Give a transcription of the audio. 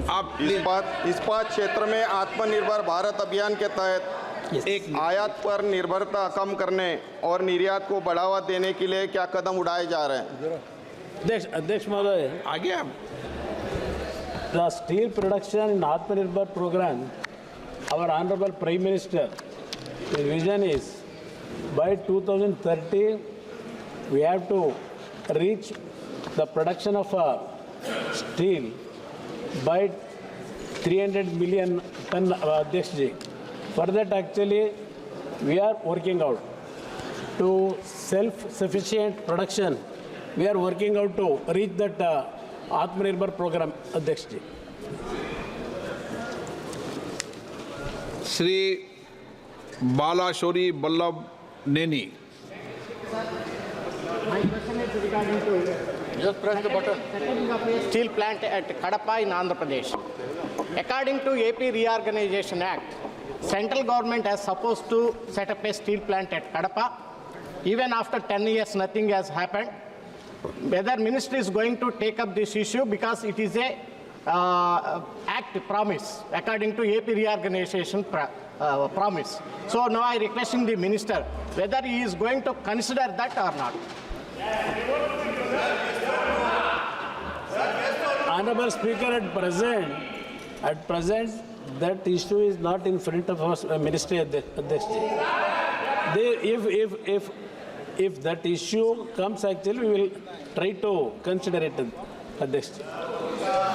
आप इस्पात क्षेत्र में आत्मनिर्भर भारत अभियान के तहत एक आयात पर निर्भरता कम करने और निर्यात को बढ़ावा देने के लिए क्या कदम उठाए जा रहे हैं? अध्यक्ष महोदय, आगे आप the steel production in Atmanirbhar program, our Honorable Prime Minister, his vision is by 2030 we have to reach the production of steel by 300 million ton Adhyakshji. For that actually we are working out to self-sufficient production. We are working out to reach that Atmanirbhar program, Adhyakshji. Shri बालाशोरी Ballabh नेनी. My question is regarding to just press the button. Setting up a steel plant at Kadapa in Andhra Pradesh. According to AP Reorganization Act, central government has supposed to set up a steel plant at Kadapa. Even after 10 years, nothing has happened. Whether ministry is going to take up this issue because it is a act promise according to AP Reorganization promise. So now I requesting the minister whether he is going to consider that or not. Honorable Speaker, at present, that issue is not in front of us, Ministry Adhyakshji. If that issue comes, actually, we will try to consider it, Adhyakshji.